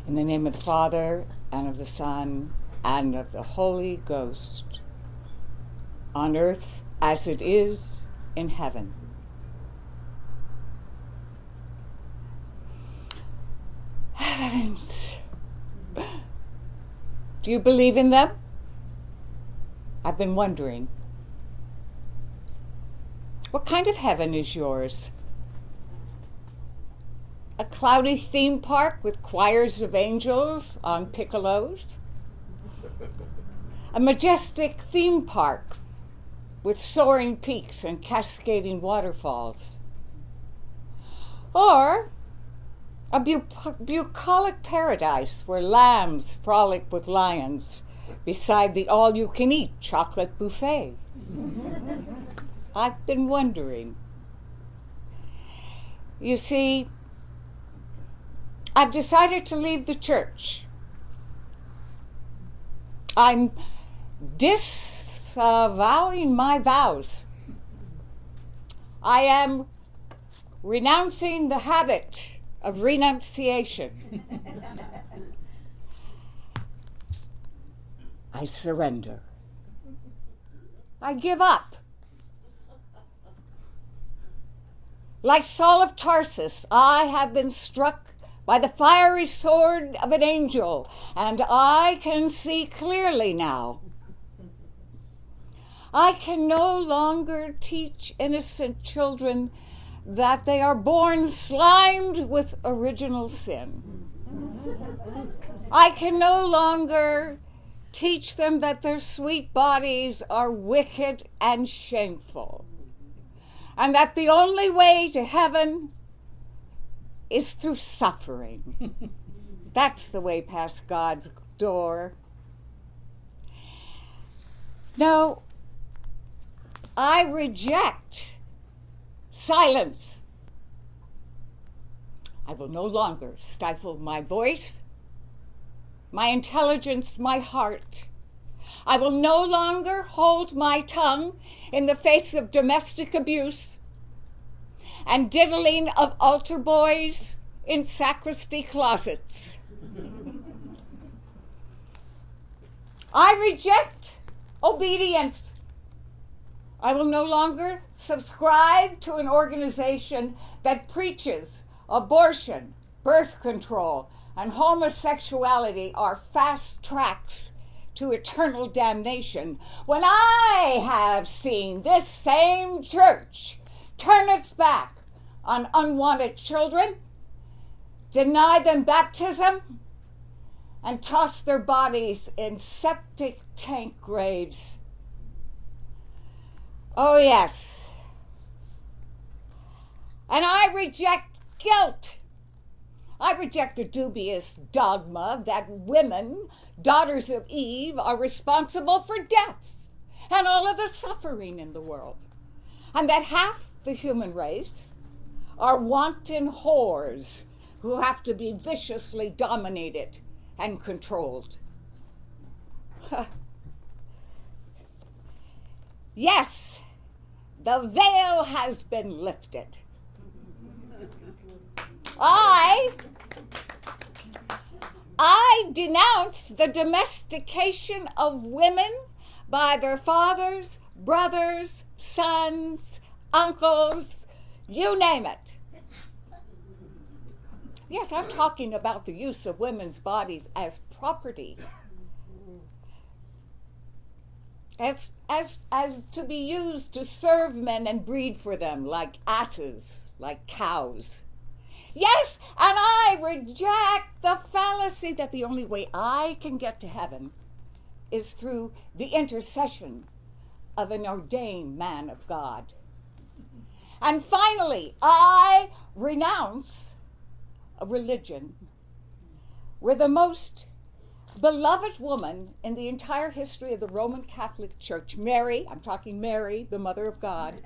In the name of the Father, and of the Son, and of the Holy Ghost, on earth as it is in heaven. Heavens. Do you believe in them? I've been wondering. What kind of heaven is yours? A cloudy theme park with choirs of angels on piccolos? A majestic theme park with soaring peaks and cascading waterfalls? Or a bucolic paradise where lambs frolic with lions beside the all-you-can-eat chocolate buffet? I've been wondering. You see, I've decided to leave the church. I'm disavowing my vows. I am renouncing the habit of renunciation. I surrender. I give up. Like Saul of Tarsus, I have been struck by the fiery sword of an angel, and I can see clearly now. I can no longer teach innocent children that they are born slimed with original sin. I can no longer teach them that their sweet bodies are wicked and shameful, and that the only way to heaven is through suffering. That's the way past God's door. No, I reject silence. I will no longer stifle my voice, my intelligence, my heart. I will no longer hold my tongue in the face of domestic abuse and diddling of altar boys in sacristy closets. I reject obedience. I will no longer subscribe to an organization that preaches abortion, birth control, and homosexuality are fast tracks to eternal damnation, when I have seen this same church turn its back on unwanted children, deny them baptism, and toss their bodies in septic tank graves. Oh, yes. And I reject guilt. I reject the dubious dogma that women, daughters of Eve, are responsible for death and all of the suffering in the world, and that half the human race are wanton whores who have to be viciously dominated and controlled. Yes, the veil has been lifted. I denounce the domestication of women by their fathers, brothers, sons, uncles, you name it. Yes, I'm talking about the use of women's bodies as property, as to be used to serve men and breed for them like asses, like cows. Yes, and I reject the fallacy that the only way I can get to heaven is through the intercession of an ordained man of God. And finally, I renounce a religion where the most beloved woman in the entire history of the Roman Catholic Church, Mary, I'm talking Mary, the Mother of God,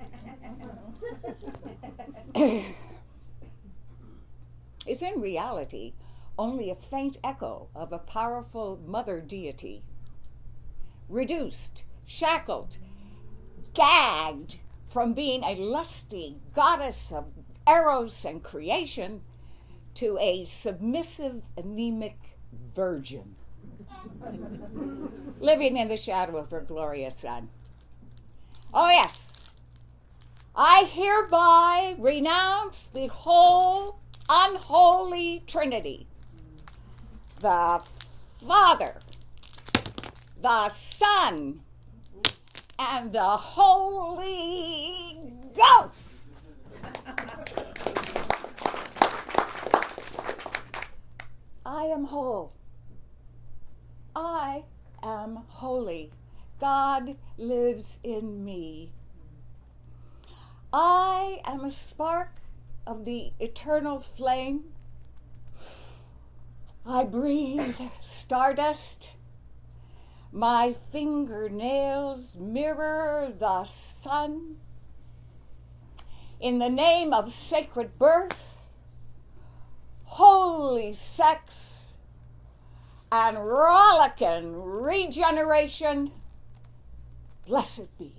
is in reality only a faint echo of a powerful mother deity, reduced, shackled, gagged from being a lusty goddess of eros and creation to a submissive, anemic virgin living in the shadow of her glorious Son. Oh, yes. I hereby renounce the whole unholy Trinity, the Father, the Son, and the Holy Ghost. I am whole. I am holy. God lives in me. I am a spark of the eternal flame. I breathe stardust. My fingernails mirror the sun. In the name of sacred birth, holy sex, and rollicking regeneration, blessed be.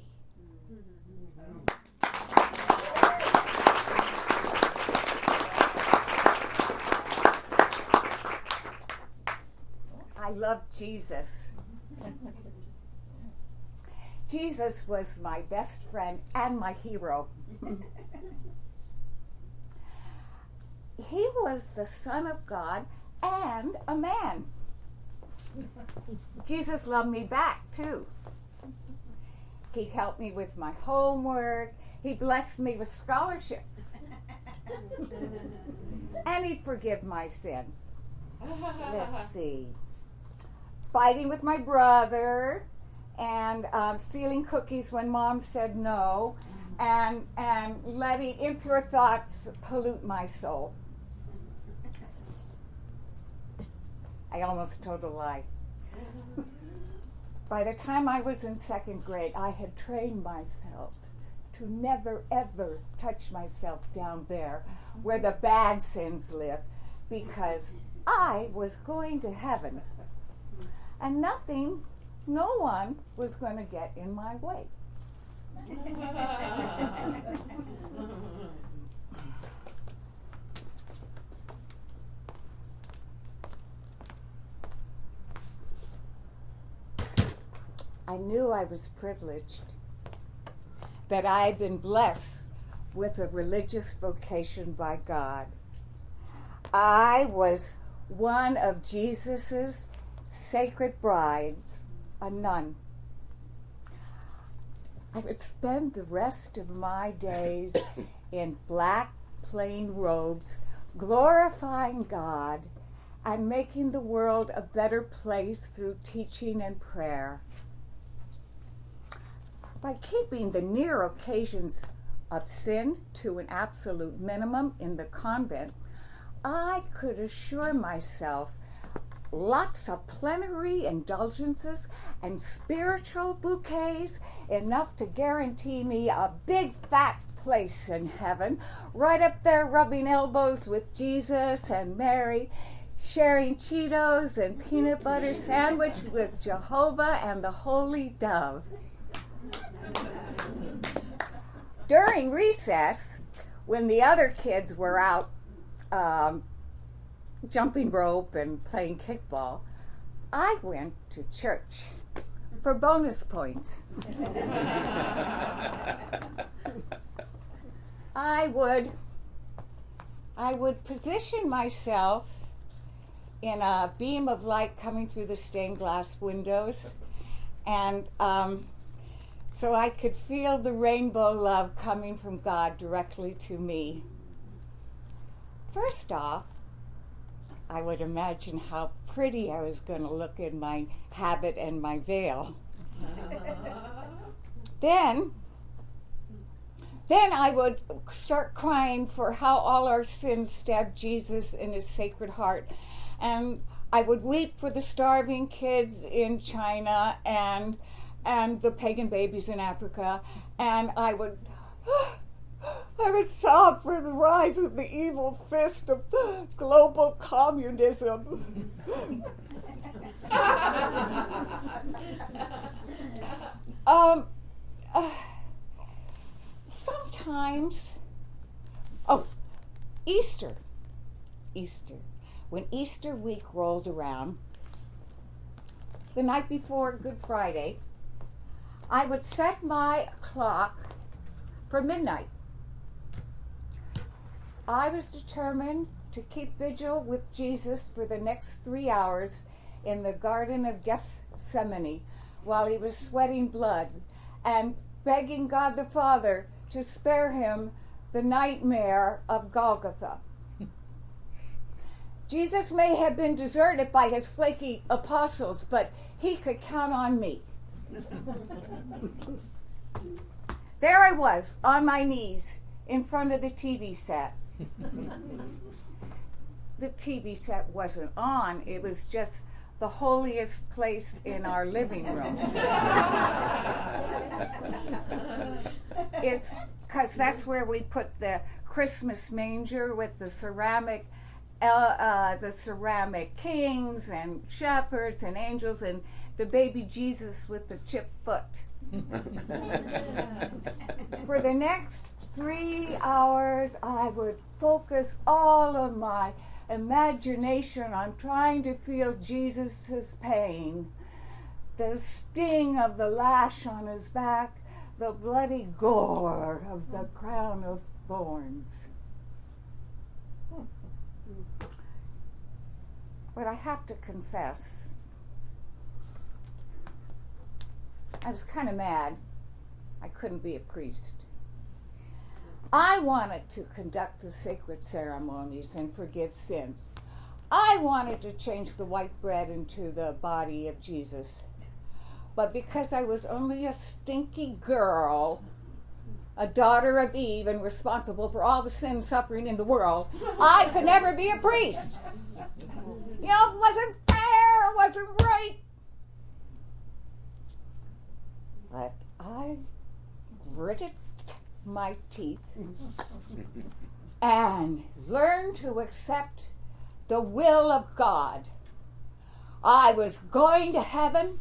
I love Jesus. Jesus was my best friend and my hero. He was the Son of God and a man. Jesus loved me back, too. He helped me with my homework. He blessed me with scholarships. And he'd forgive my sins. Let's see. Fighting with my brother, and stealing cookies when Mom said no, and letting impure thoughts pollute my soul. I almost told a lie. By the time I was in second grade, I had trained myself to never, ever touch myself down there where the bad sins live, because I was going to heaven. And nothing, no one was going to get in my way. I knew I was privileged, that I had been blessed with a religious vocation by God. I was one of Jesus's sacred brides, a nun. I would spend the rest of my days in black plain robes, glorifying God and making the world a better place through teaching and prayer. By keeping the near occasions of sin to an absolute minimum in the convent, I could assure myself lots of plenary indulgences and spiritual bouquets, enough to guarantee me a big fat place in heaven, right up there rubbing elbows with Jesus and Mary, sharing Cheetos and peanut butter sandwich with Jehovah and the Holy Dove. During recess, when the other kids were out jumping rope and playing kickball, I went to church for bonus points. I would position myself in a beam of light coming through the stained glass windows, and so I could feel the rainbow love coming from God directly to me. First off, I would imagine how pretty I was going to look in my habit and my veil. Then I would start crying for how all our sins stabbed Jesus in his sacred heart. And I would weep for the starving kids in China and the pagan babies in Africa. And I would sob for the rise of the evil fist of global communism. Sometimes, Easter. Easter. When Easter week rolled around, the night before Good Friday, I would set my clock for midnight. I was determined to keep vigil with Jesus for the next 3 hours in the Garden of Gethsemane while he was sweating blood and begging God the Father to spare him the nightmare of Golgotha. Jesus may have been deserted by his flaky apostles, but he could count on me. There I was, on my knees, in front of the TV set. The TV set wasn't on, it was just the holiest place in our living room. It's because that's where we put the Christmas manger with the ceramic kings and shepherds and angels and the baby Jesus with the chipped foot. For the next 3 hours, I would focus all of my imagination on trying to feel Jesus' pain, the sting of the lash on his back, the bloody gore of the crown of thorns. But I have to confess, I was kind of mad I couldn't be a priest. I wanted to conduct the sacred ceremonies and forgive sins. I wanted to change the white bread into the body of Jesus. But because I was only a stinky girl, a daughter of Eve and responsible for all the sin and suffering in the world, I could never be a priest. You know, it wasn't fair, it wasn't right. But I gritted my teeth and learned to accept the will of God. I was going to heaven,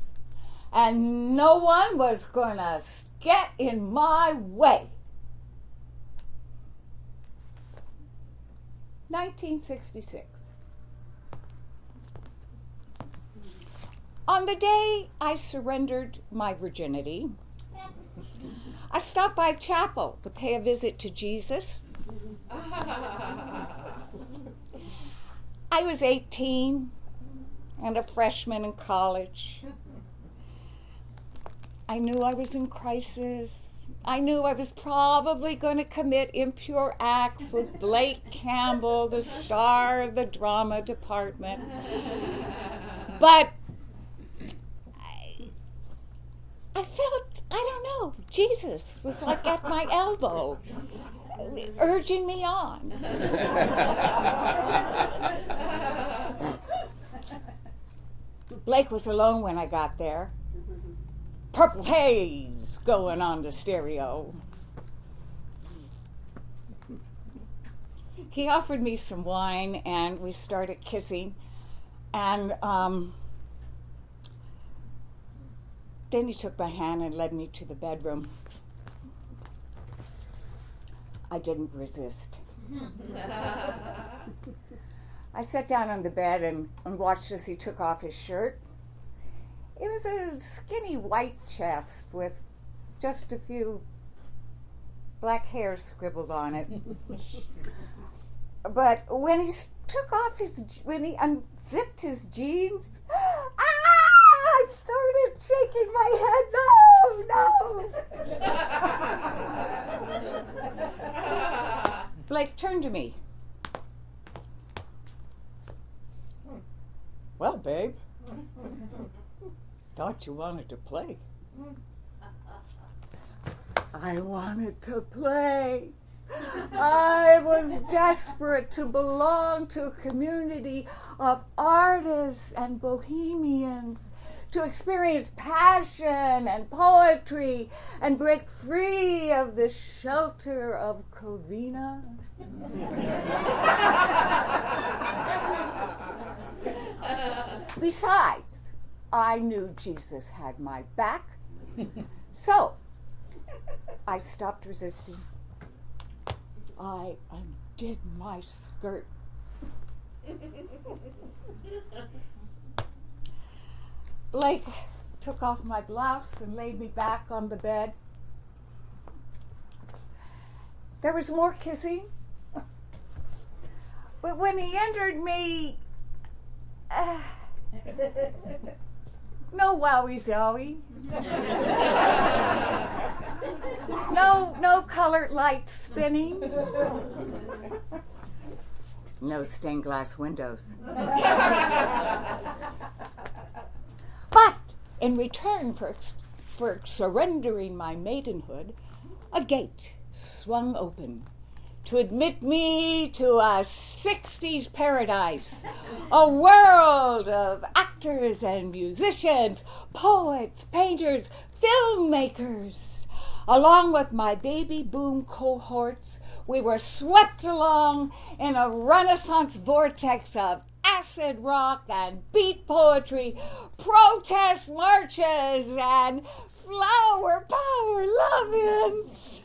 and no one was going to get in my way. 1966. On the day I surrendered my virginity, I stopped by a chapel to pay a visit to Jesus. I was 18 and a freshman in college. I knew I was in crisis. I knew I was probably going to commit impure acts with Blake Campbell, the star of the drama department. But I felt, I don't know, Jesus was like at my elbow, urging me on. Blake was alone when I got there. Purple Haze going on the stereo. He offered me some wine and we started kissing, and then he took my hand and led me to the bedroom. I didn't resist. I sat down on the bed and watched as he took off his shirt. It was a skinny white chest with just a few black hairs scribbled on it. But when he when he unzipped his jeans, I started shaking my head. No. Blake turned to me. Well, babe, thought you wanted to play. I wanted to play. I was desperate to belong to a community of artists and bohemians, to experience passion and poetry and break free of the shelter of Covina. Besides, I knew Jesus had my back, so I stopped resisting. I undid my skirt Blake took off my blouse and laid me back on the bed. There was more kissing, but when he entered me, no wowie zowie, no colored lights spinning, no stained glass windows. But in return for surrendering my maidenhood, a gate swung open to admit me to a 60s paradise, a world of actors and musicians, poets, painters, filmmakers. Along with my baby boom cohorts, we were swept along in a Renaissance vortex of acid rock and beat poetry, protest marches, and flower power love-ins.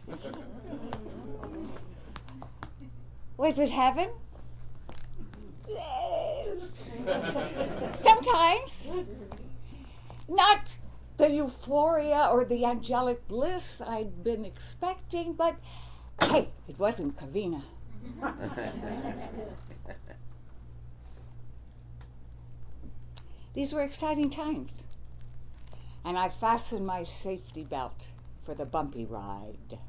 Was it heaven? Yes. Sometimes. Not the euphoria or the angelic bliss I'd been expecting, but hey, it wasn't Kavina. These were exciting times, and I fastened my safety belt for the bumpy ride.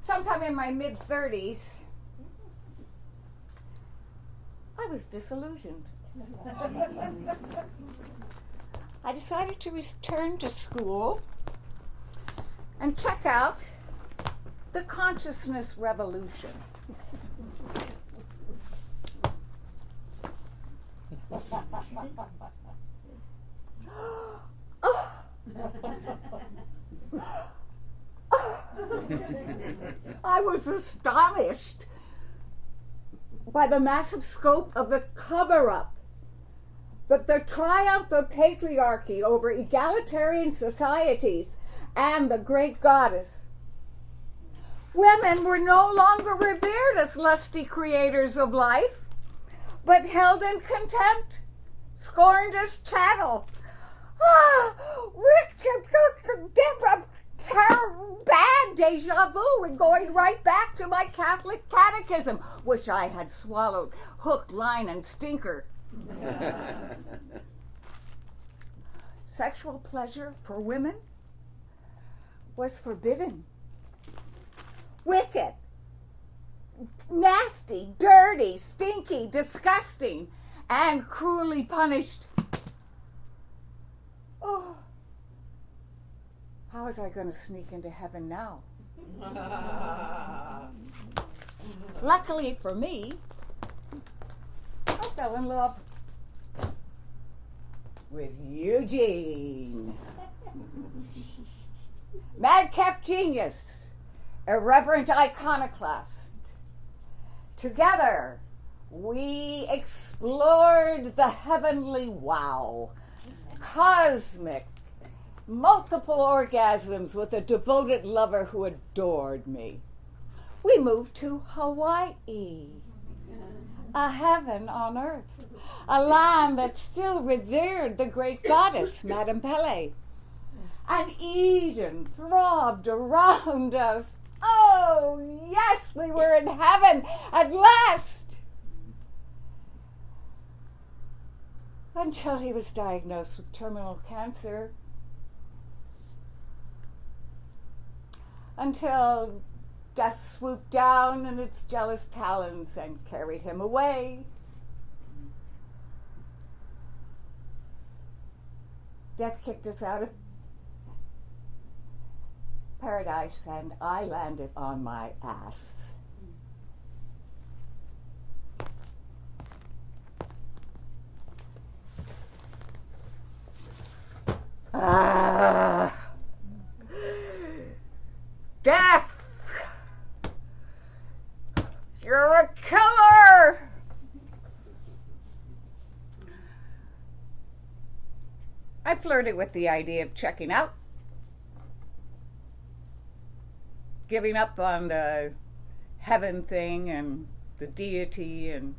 Sometime in my mid-30s, I was disillusioned. I decided to return to school and check out the consciousness revolution. I was astonished by the massive scope of the cover-up, but the triumph of patriarchy over egalitarian societies and the great goddess. Women were no longer revered as lusty creators of life, but held in contempt, scorned as chattel. Bad deja vu and going right back to my Catholic catechism, which I had swallowed hook, line, and stinker. Sexual pleasure for women was forbidden. Wicked, nasty, dirty, stinky, disgusting, and cruelly punished. Oh, how was I going to sneak into heaven now? Luckily for me, I fell in love with Eugene. Madcap genius, irreverent iconoclast. Together, we explored the heavenly wow, cosmic, multiple orgasms with a devoted lover who adored me. We moved to Hawaii, a heaven on earth, a land that still revered the great goddess, Madame Pele. And Eden throbbed around us. Oh, yes, we were in heaven at last. Until he was diagnosed with terminal cancer. Until death swooped down in its jealous talons and carried him away. Death kicked us out of paradise, and I landed on my ass. Death! You're a killer! I flirted with the idea of checking out, giving up on the heaven thing and the deity and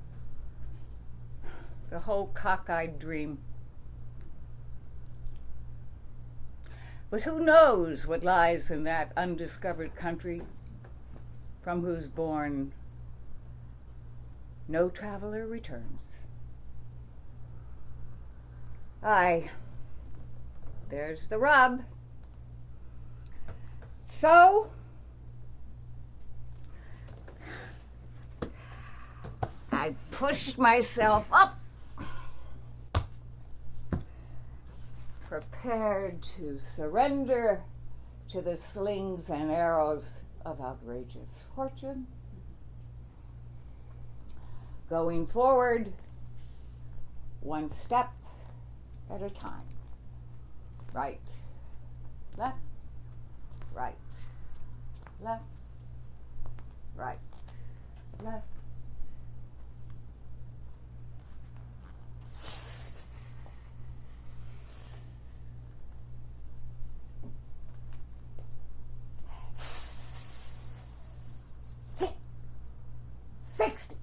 the whole cockeyed dream. But who knows what lies in that undiscovered country from whose bourne no traveler returns? Aye, there's the rub. So, I pushed myself up, prepared to surrender to the slings and arrows of outrageous fortune. Going forward, one step at a time. Right, left, right, left, right, left. $60.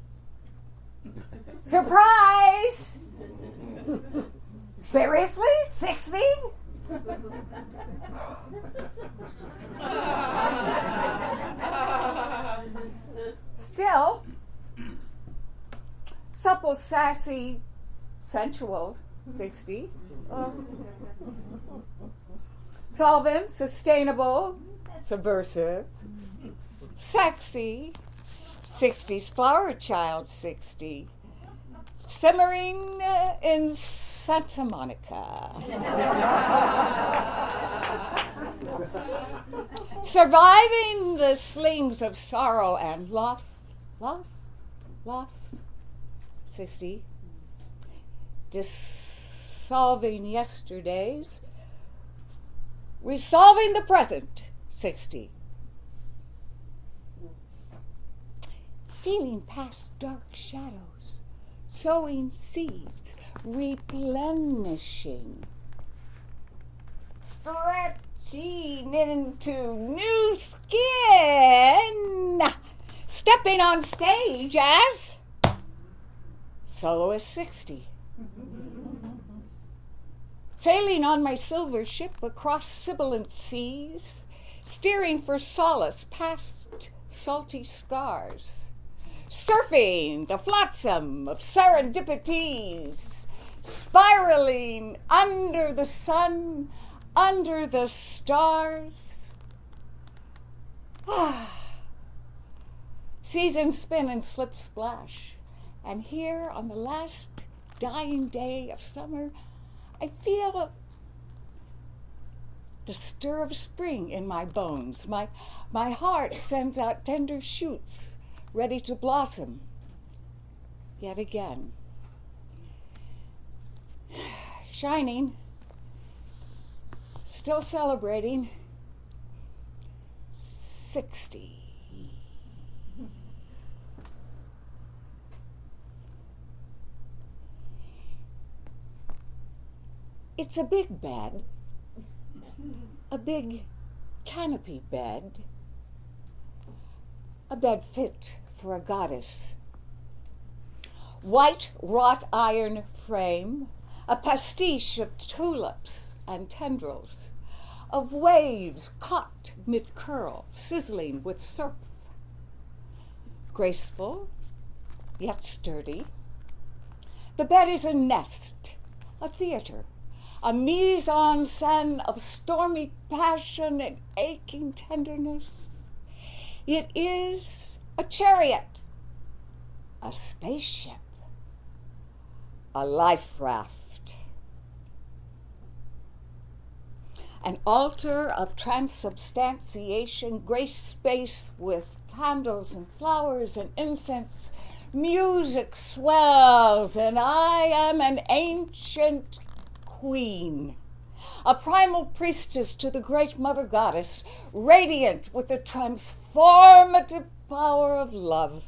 Surprise! Seriously? 60? Still, supple, sassy, sensual, 60. Solvent, sustainable, subversive, sexy, 60s Flower Child, 60. Simmering in Santa Monica. Surviving the slings of sorrow and loss, 60. Dissolving yesterdays, resolving the present, 60. Stealing past dark shadows, sowing seeds, replenishing, stretching into new skin, stepping on stage as soloist 60. Sailing on my silver ship across sibilant seas, steering for solace past salty scars. Surfing the flotsam of serendipities, spiraling under the sun, under the stars. Seasons spin and slip splash, and here on the last dying day of summer, I feel the stir of spring in my bones. My heart sends out tender shoots, ready to blossom yet again. Shining, still celebrating, 60. It's a big bed, a big canopy bed, a bed fit for a goddess. White wrought iron frame, a pastiche of tulips and tendrils, of waves caught mid-curl, sizzling with surf. Graceful, yet sturdy. The bed is a nest, a theater, a mise-en-scène of stormy passion and aching tenderness. It is a chariot, a spaceship, a life raft, an altar of transubstantiation, grace space with candles and flowers and incense. Music swells, and I am an ancient queen, a primal priestess to the great mother goddess, radiant with the transformative power of love.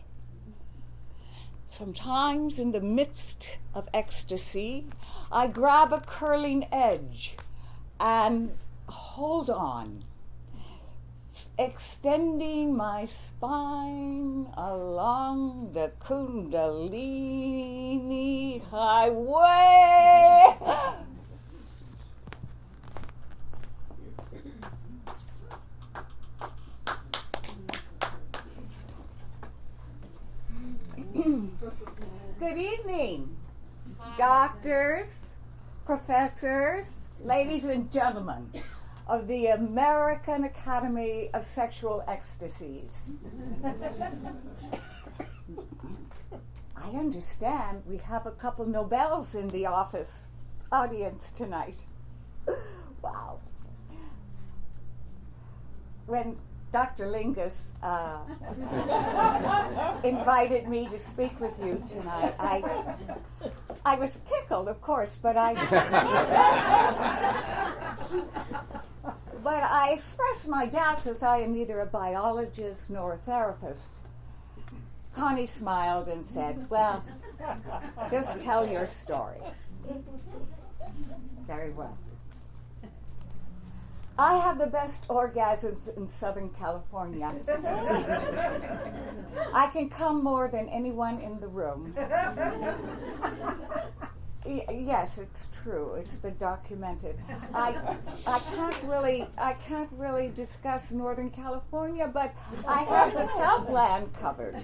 Sometimes in the midst of ecstasy, I grab a curling edge and hold on, extending my spine along the Kundalini highway. Good evening, doctors, professors, ladies and gentlemen of the American Academy of Sexual Ecstasies. I understand we have a couple Nobels in the audience tonight. Wow. When Dr. Lingus invited me to speak with you tonight, I was tickled, of course, but I expressed my doubts as I am neither a biologist nor a therapist. Connie smiled and said, well, just tell your story. Very well. I have the best orgasms in Southern California. I can come more than anyone in the room. Yes, it's true. It's been documented. I can't really discuss Northern California, but I have the Southland covered.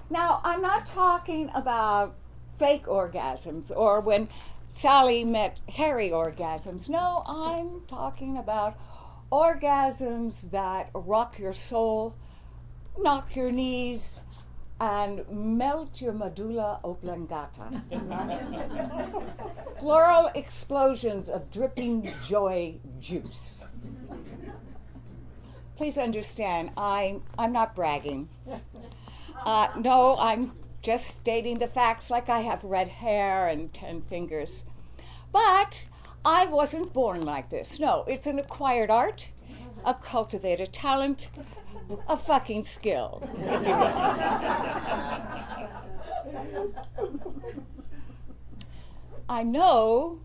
Now, I'm not talking about fake orgasms or when Sally met Harry orgasms. No, I'm talking about orgasms that rock your soul, knock your knees, and melt your medulla oblongata. Floral explosions of dripping joy juice. Please understand, I'm not bragging. No, I'm just stating the facts like I have red hair and 10 fingers. But I wasn't born like this. No, it's an acquired art, a cultivated talent, a fucking skill, if you will. I know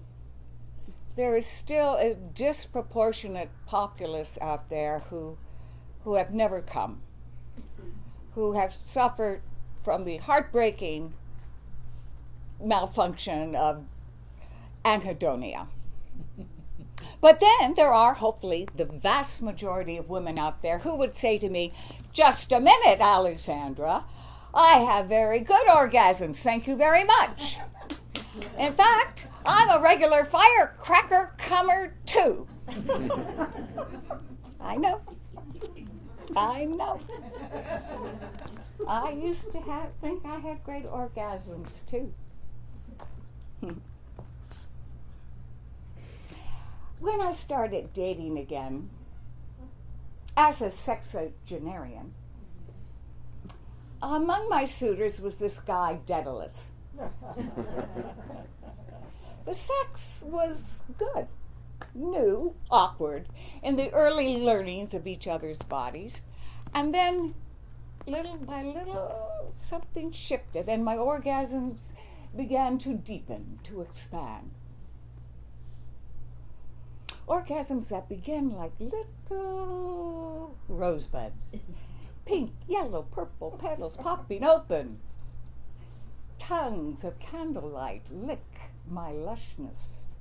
there is still a disproportionate populace out there who have never come, who have suffered from the heartbreaking malfunction of anhedonia. But then there are, hopefully, the vast majority of women out there who would say to me, just a minute, Alexandra, I have very good orgasms, thank you very much. In fact, I'm a regular firecracker comer too. I know. I used to think I had great orgasms too. When I started dating again, as a sexagenarian, among my suitors was this guy, Daedalus. The sex was good, new, awkward, in the early learnings of each other's bodies, and then little by little, something shifted, and my orgasms began to deepen, to expand. Orgasms that begin like little rosebuds, pink, yellow, purple petals popping open. Tongues of candlelight lick my lushness.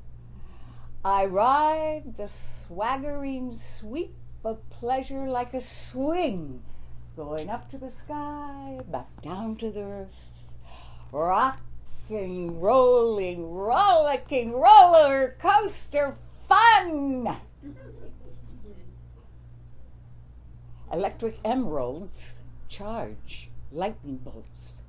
I ride the swaggering sweep of pleasure like a swing, going up to the sky, back down to the earth, rocking, rolling, rollicking, roller coaster fun. Electric emeralds charge lightning bolts.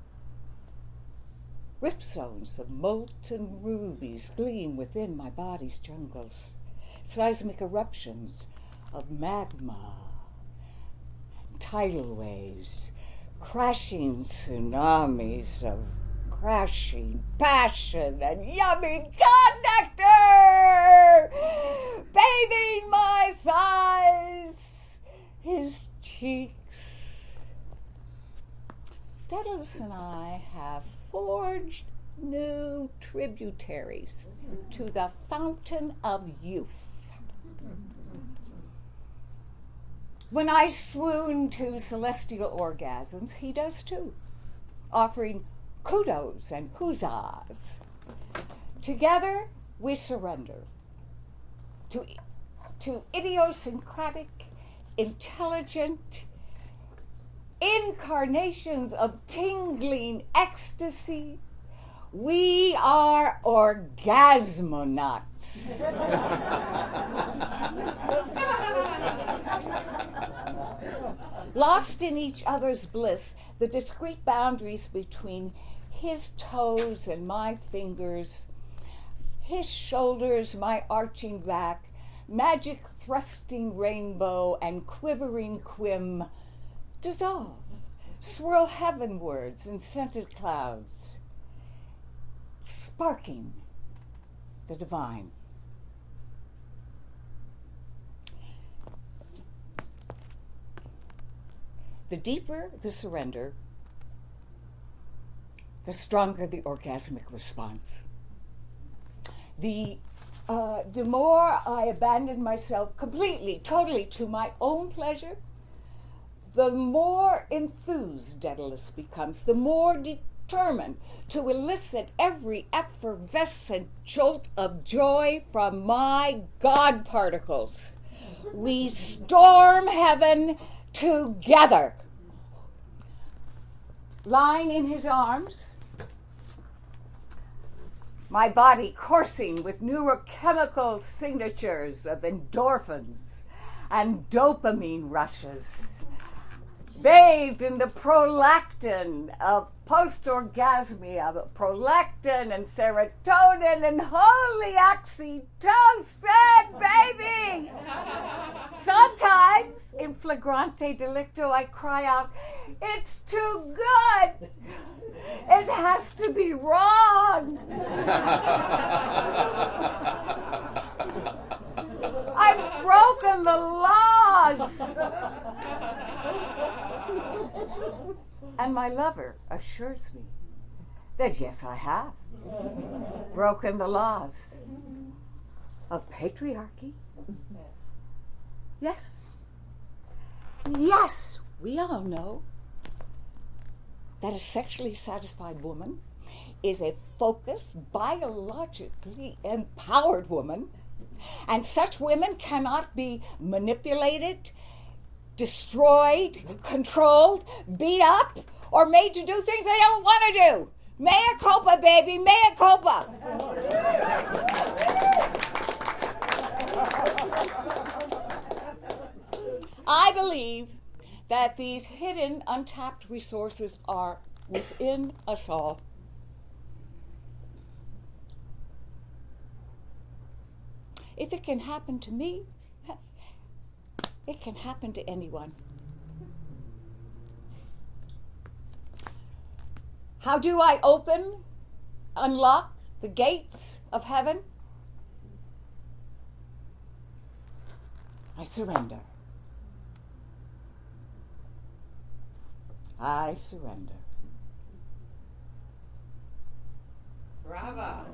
Rift zones of molten rubies gleam within my body's jungles. Seismic eruptions of magma, tidal waves, crashing tsunamis of crashing passion and yummy nectar, bathing my thighs, his cheeks. Daedalus and I have forged new tributaries to the fountain of youth. When I swoon to celestial orgasms, he does too, offering kudos and huzzas. Together, we surrender to idiosyncratic, intelligent incarnations of tingling ecstasy. We are orgasmonauts. Lost in each other's bliss, the discrete boundaries between his toes and my fingers, his shoulders, my arching back, magic thrusting rainbow and quivering quim dissolve, swirl heavenwards in scented clouds, sparking the divine. The deeper the surrender, the stronger the orgasmic response. The more I abandon myself completely, totally to my own pleasure, the more enthused Daedalus becomes, the more determined to elicit every effervescent jolt of joy from my God particles. We storm heaven together. Lying in his arms, my body coursing with neurochemical signatures of endorphins and dopamine rushes, bathed in the prolactin of post-orgasmia, prolactin and serotonin and holy oxytocin, baby! Sometimes, in flagrante delicto, I cry out, "It's too good! It has to be wrong!" I've broken the laws! And my lover assures me that yes, I have broken the laws of patriarchy. Yes. Yes, we all know that a sexually satisfied woman is a focused, biologically empowered woman, and such women cannot be manipulated, destroyed, controlled, beat up, or made to do things they don't want to do. Mea culpa, baby, mea culpa. I believe that these hidden, untapped resources are within us all. If it can happen to me, it can happen to anyone. How do I unlock the gates of heaven? I surrender. I surrender. Bravo.